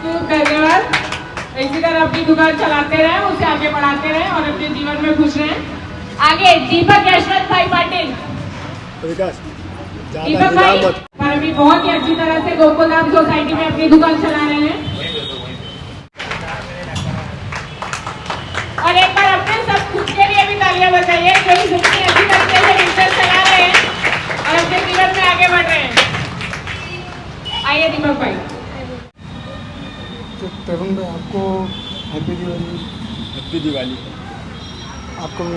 खूब धन्यवाद। इसी तरह अपनी दुकान चलाते रहे, उसे आगे बढ़ाते रहे और अपने जीवन में खुश रहें। आगे दीपक यशवंत भाई पाटिल। दीपक भाई पर अभी बहुत ही अच्छी तरह से गोकुलधाम सोसाइटी में अपनी दुकान चला रहे हैं। और एक बार अपने सब खुद के लिए भी तालियां बजाइए, जो इतनी अच्छी तरीके से बिजनेस चला रहे हैं और अपने जीवन में आगे बढ़ रहे हैं। आइए दीपक भाई। तरुण भाई, आपको हैप्पी दिवाली। हैप्पी दिवाली आपको भी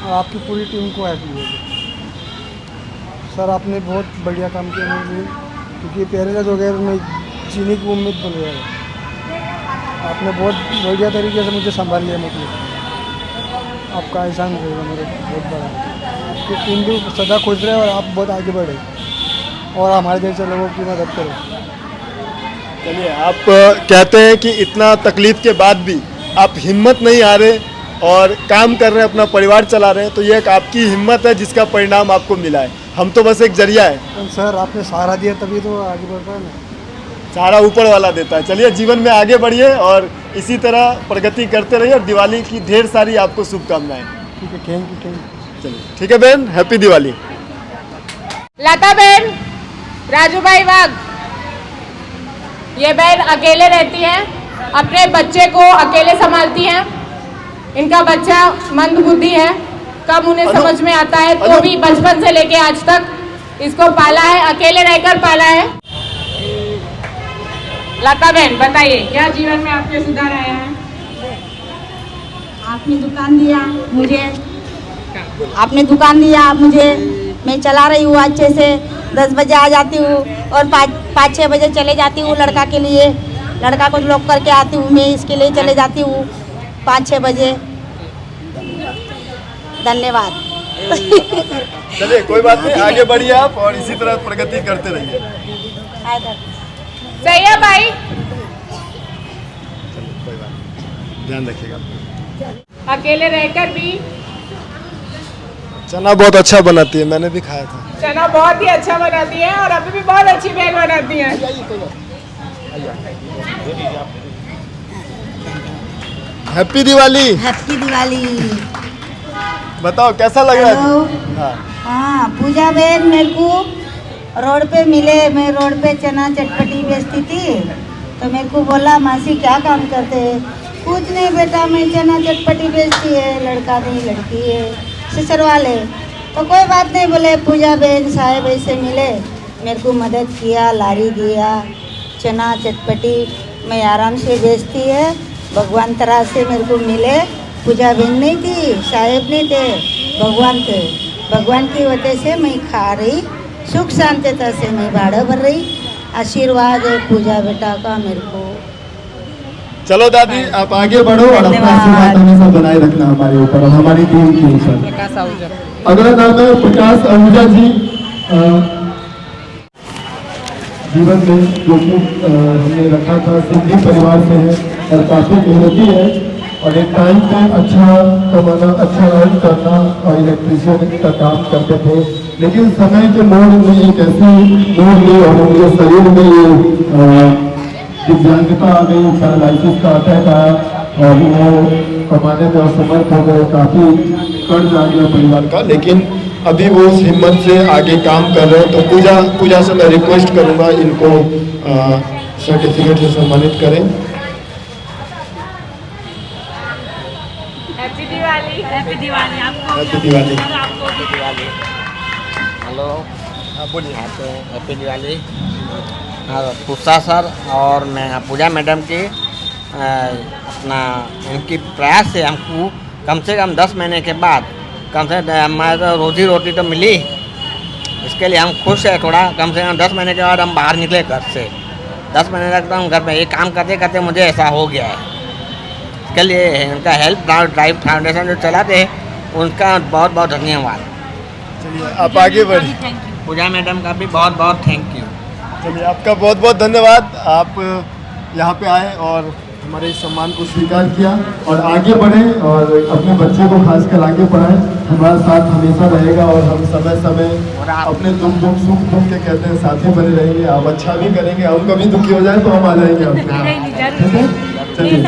और आपकी पूरी टीम को हैप्पी दिवाली। सर, आपने बहुत बढ़िया काम किया मेरे लिए, क्योंकि पैरेलल वगैरह में जीने की उम्मीद बन गया है। आपने बहुत बढ़िया तरीके से मुझे संभाल लिया, मतलब आपका एहसान रहेगा मेरे बहुत बड़ा। आपकी टीम भी सदा खुश रहे और आप बहुत आगे बढ़े और हमारे जैसे लोगों की मदद करें। चलिए, आप कहते हैं कि इतना तकलीफ के बाद भी आप हिम्मत नहीं हारे और काम कर रहे हैं, अपना परिवार चला रहे हैं, तो ये एक आपकी हिम्मत है जिसका परिणाम आपको मिला है। हम तो बस एक जरिया है। सर, आपने सहारा दिया तभी तो आगे बढ़ रहा है ना। सहारा ऊपर वाला देता है। चलिए, जीवन में आगे बढ़िए और इसी तरह प्रगति करते रहिए और दिवाली की ढेर सारी आपको शुभकामनाएं। ठीक है, थैंक यू। चलिए, ठीक है बहन, हैप्पी दिवाली। लता बहन, राजू भाई वाघ, ये बहन अकेले रहती हैं, अपने बच्चे को अकेले संभालती हैं। इनका बच्चा मंद बुद्धि है, कम उन्हें समझ में आता है, तो भी बचपन से लेके आज तक इसको पाला है, अकेले रहकर पाला है। लता बहन, बताइए क्या जीवन में आपके सुधार आया है? आपने दुकान दिया मुझे, आपने दुकान दिया मुझे, मैं चला रही हूँ अच्छे से। 10 बजे आ जाती हूँ और 5-6 बजे चले जाती हूँ लड़का के लिए। लड़का को लॉक करके आती हूँ, मैं इसके लिए चले जाती हूँ 5-6 बजे। धन्यवाद। चलिए, कोई बात नहीं, आगे बढ़िए आप और इसी तरह प्रगति करते रहिए। सही है भाई, कोई बात नहीं, ध्यान रखिएगा। अकेले रहकर भी चना बहुत अच्छा बनाती है, मैंने भी खाया था। चना बहुत ही अच्छा बनाती है और अभी भी बहुत अच्छी बैग बनाती है। हैप्पी दिवाली। हैप्पी दिवाली। बताओ कैसा लग रहा है? हाँ, पूजा बहन मेरे को रोड पे मिले। मैं रोड पे चना चटपटी बेचती थी, तो मेरे को बोला, मासी क्या काम करते हैं? कुछ नहीं बेटा, मैं चना चटपटी बेचती है, लड़का नहीं लड़की है, ससुराल है। तो कोई बात नहीं, बोले पूजा बहन साहब ऐसे मिले, मेरे को मदद किया, लारी दिया, चना चटपटी मैं आराम से बेचती है। भगवान तरह से मेरे को मिले। पूजा बहन नहीं थी, साहेब नहीं थे, भगवान थे। भगवान की वजह से मैं खा रही, सुख शांतता से मैं भाड़ा भर रही। आशीर्वाद है पूजा बेटा का मेरे को। चलो दादी, आप आगे बढ़ो और अपना आशीर्वाद हमेशा बनाए रखना हमारे ऊपर और हमारी टीम के ऊपर। प्रकाश आहूजा। अगला नाम है प्रकाश आहूजा जी। जीवन में जो कि हमने रखा था, सिंधी परिवार से है और काफ़ी मेहनती है और एक टाइम पे अच्छा कमाना, अच्छा अर्न करना और इलेक्ट्रिशियन का काम करते थे। लेकिन समय के मोड़ में एक ऐसी मोड़ ली और उनके शरीर में ये दिव्यांगता आ गई, पैरालिसिस का अटैक आया और वो कमाने में असमर्थ हो गए, काफ़ी कर्ज आ गया परिवार का। लेकिन अभी वो उस हिम्मत से आगे काम कर रहे हैं। तो पूजा से मैं रिक्वेस्ट करूंगा इनको सर्टिफिकेट से सम्मानित करें। हैप्पी दिवाली। हैप्पी दिवाली आपको। हैप्पी दिवाली। आपको भी दिवाली। हेलो, हाँ बोलिए। हैप्पी दिवाली। पुष्पा सर और मैं पूजा मैडम की अपना इनकी प्रयास से हमको कम से कम 10 महीने के बाद कम से हमारे तो रोजी रोटी तो मिली। इसके लिए हम खुश है थोड़ा। कम से कम 10 महीने के बाद हम बाहर निकले घर से। 10 महीने तक तो हम घर में ये काम करते करते मुझे ऐसा हो गया है। इसके लिए उनका हेल्प ड्राइव फाउंडेशन जो चलाते हैं उनका बहुत बहुत धन्यवाद। चलिए आप आगे बढ़िए। पूजा मैडम का भी बहुत बहुत थैंक यू। चलिए आपका बहुत बहुत धन्यवाद। आप यहाँ पे आए और हमारे इस सम्मान को स्वीकार किया और आगे बढ़े और अपने बच्चे को खासकर आगे बढ़ाएं। हमारा साथ हमेशा रहेगा और हम समय समय अपने दुख सुख के कहते हैं साथी बने रहेंगे। आप अच्छा भी करेंगे, हम कभी दुखी हो जाए तो हम आ जाएंगे आपके। चलिए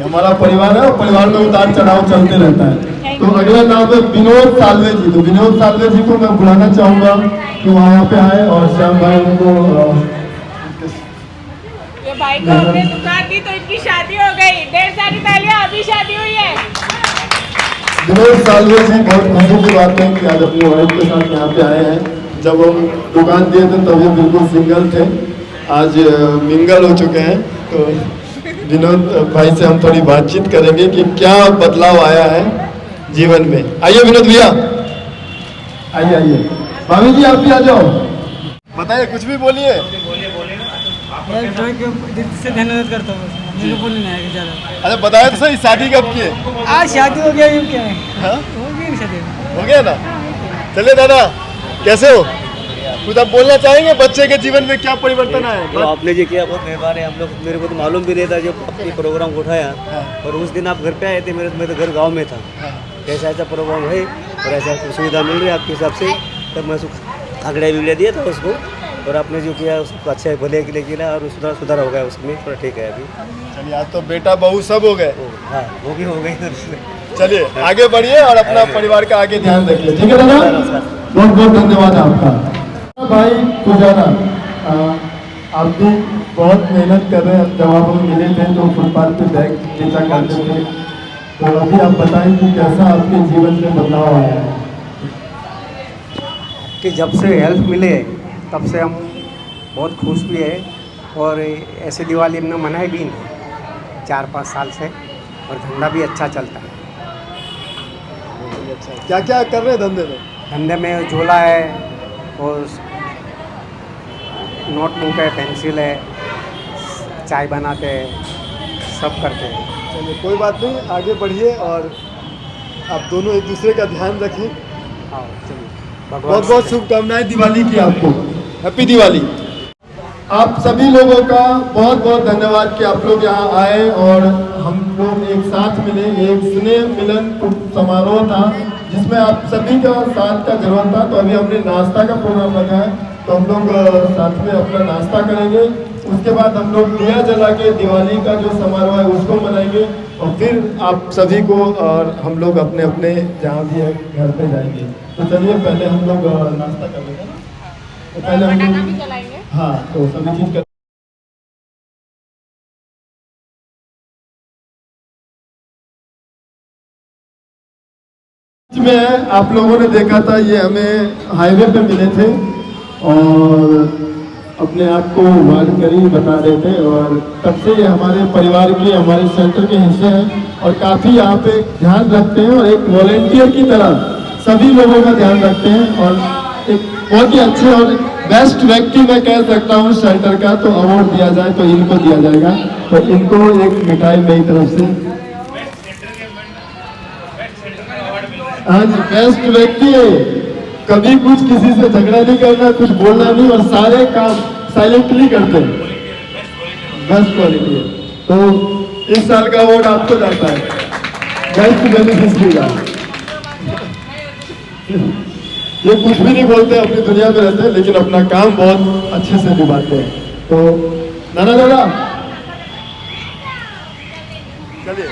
हमारा परिवार है और परिवार में उतार चढ़ाव चलते रहता है। तो अगला नाम है विनोद सालवे जी। तो विनोद सालवे जी को मैं बुलाना चाहूँगा कि वहाँ यहाँ पे आए और श्याम भाई उनको भाई को हमने दुकान दी तो इनकी शादी हो गई। 1.5 साल पहले अभी शादी हुई है। विनोद सालवे जी, बहुत खुशी की बात है कि आज अपनी वाइफ के साथ यहाँ पे आए हैं। जब हम दुकान दिए थे तब ये बिल्कुल सिंगल थे, आज मिंगल हो चुके हैं। तो विनोद भाई से हम थोड़ी बातचीत करेंगे कि क्या बदलाव आया है जीवन में। आइए विनोद भैया, आइए आइए। भाभी जी आप भी आ जाओ, बताइए कुछ भी बोलिए। से धन्यवाद करता हूँ, मुझे बोलने नहीं आएगा ज़्यादा। अरे बताया तो सही, शादी कब की है? आज शादी हो गया, यूँ क्या है? हाँ? हो गई शादी। हो गया ना। चलिए दादा कैसे हो? कुछ आप बोलना चाहेंगे? बच्चे के जीवन में क्या परिवर्तन आया? तो आपने जो किया बहुत मेहरबान है। हम लोग, मेरे को तो मालूम भी नहीं था जब आपने प्रोग्राम उठाया। और उस दिन आप घर पे आए थे, मैं तो घर गाँव में था। ऐसा ऐसा प्रोग्राम है और ऐसा सुविधा मिल रही है आपके हिसाब से। तब मैं आंकड़े वीडियो दिया था उसको और आपने जो किया उसको अच्छा है, भले के लिए किया और सुधार हो गया उसमें, थोड़ा ठीक है अभी। चलिए आज तो बेटा बहू सब हो गए। हाँ वो भी हो गई। चलिए आगे बढ़िए और अपना परिवार का आगे ध्यान रखिए। ठीक है दादा, बहुत बहुत धन्यवाद आपका। भाई पुजारा, आप भी बहुत मेहनत कर रहे हैं। जब आप हमें मिले थे तो फुटपाथ पे बैग बेचा करते थे। तो अभी आप बताएं कि कैसा आपके जीवन में बदलाव आया है? कि जब से हेल्प मिले तब से हम बहुत खुश भी है और ऐसे दिवाली हमने मनाई भी नहीं 4-5 साल से और धंधा भी अच्छा चलता है। अच्छा, क्या क्या कर रहे हैं धंधे में? धंधे में झोला है और नोटबुक है, पेंसिल है, चाय बनाते हैं, सब करते हैं। चलिए कोई बात नहीं, आगे बढ़िए और आप दोनों एक दूसरे का ध्यान रखें। हाँ चलिए, बहुत बहुत शुभकामनाएं दिवाली की आपको। हैप्पी दिवाली। आप सभी लोगों का बहुत बहुत धन्यवाद कि आप लोग यहाँ आए और हम लोग एक साथ मिले। एक स्नेह मिलन समारोह था जिसमें आप सभी का साथ का जरूरत था। तो अभी हमने नाश्ता का प्रोग्राम रखा है, तो हम लोग साथ में अपना नाश्ता करेंगे। उसके बाद हम लोग दिया जला के दिवाली का जो समारोह है उसको मनाएंगे और फिर आप सभी को और हम लोग अपने अपने जहाँ भी है घर पे जाएंगे। तो चलिए पहले हम लोग नाश्ता कर लेंगे। तो पहले हम लोग हाँ तो सभी चीज कर में आप लोगों ने देखा था। ये हमें हाईवे पे मिले थे और अपने आप को जानकारी बता रहे थे और तब से ये हमारे परिवार के, हमारे सेंटर के हिस्से हैं और काफ़ी यहाँ पे ध्यान रखते हैं और एक वॉलेंटियर की तरह सभी लोगों का ध्यान रखते हैं। और एक बहुत ही अच्छे और बेस्ट व्यक्ति मैं कह सकता हूँ सेंटर का, तो अवार्ड दिया जाए तो इनको दिया जाएगा। तो इनको एक मिठाई मेरी तरफ से। आज बेस्ट व्यक्ति है, कभी कुछ किसी से झगड़ा नहीं करना, कुछ बोलना नहीं और सारे काम साइलेंटली करते हैं, बेस्ट क्वालिटी है। तो इस साल का अवार्ड आपको जाता है, बेस्ट बेनिफिशियरी का। ये कुछ भी नहीं बोलते, अपनी दुनिया में रहते हैं, लेकिन अपना काम बहुत अच्छे से निभाते हैं। तो नाना दादा चलिए।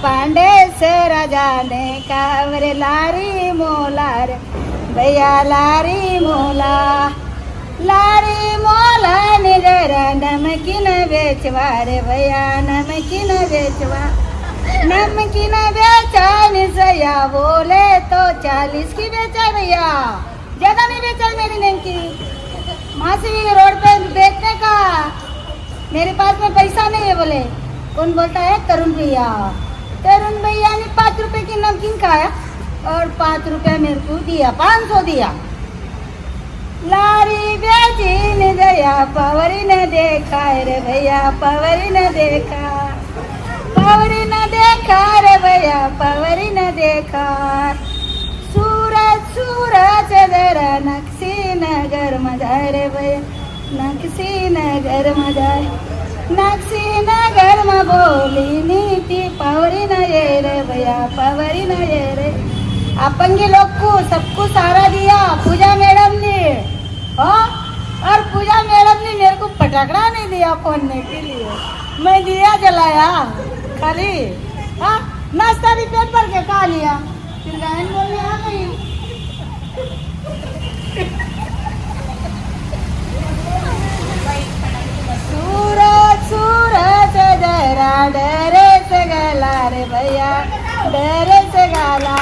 पांडे से राजा ने कावरे लारी मोला रे भैया लारी मोला निजर नमकीन बेचवा रे भैया नमकीन बेचवा नमकीन बेचा निसया बोले तो 40 की बेचा भैया, ज्यादा नहीं बेचा मेरी नमकीन। मासी रोड पे बेचने का मेरे पास में पैसा नहीं है बोले। कौन बोलता है? तरुण भैया। तरुण भैया ने 5 रुपए की नमकीन खाया और 5 रुपया मेरे को दिया, 500 दिया। लारी बेची ने दया पवरी ने देखा रे भैया, पवरी ने देखा, पवरी ने देखा रे भैया, पवरी ने देखा। सूरज सूरज जरा नक्सी नगर मजाए रे भैया, नक्सी नगर मजाए, नक्सी नगर में बोली नीति पवरी न ये रे भैया, पवरी न ये रे। अपन के लोग को सबको सारा दिया पूजा मैडम ने, और पूजा मैडम ने मेरे को पटाखा नहीं दिया फोड़ने के लिए, मैं दिया जलाया खाली। हाँ, नाश्ता भी पेट भर के खा लिया, फिर गायन बोलने आ गई। डेरे से गला रे भैया डेरे से गला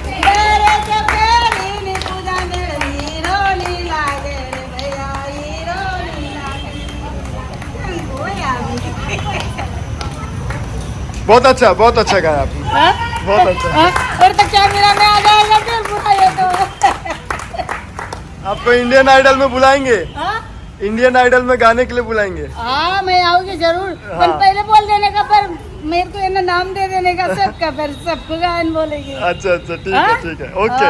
डेरे से पेरी नी पूजा मेरे हीरो नी लागे रे भैया हीरो नी लागे बहुत अच्छा गाया आपने, बहुत अच्छा। और तो कैमरा में आ जाएगा फिर बुरा ये तो। आपको इंडियन आइडल में बुलाएंगे? इंडियन आइडल में गाने के लिए बुलाएंगे? हाँ मैं आऊंगी जरूर, पर पहले बोल देने का, पर मेरे को ये नाम दे देने का सबका, फिर सबको गायन बोलेंगे। अच्छा ठीक है, ओके।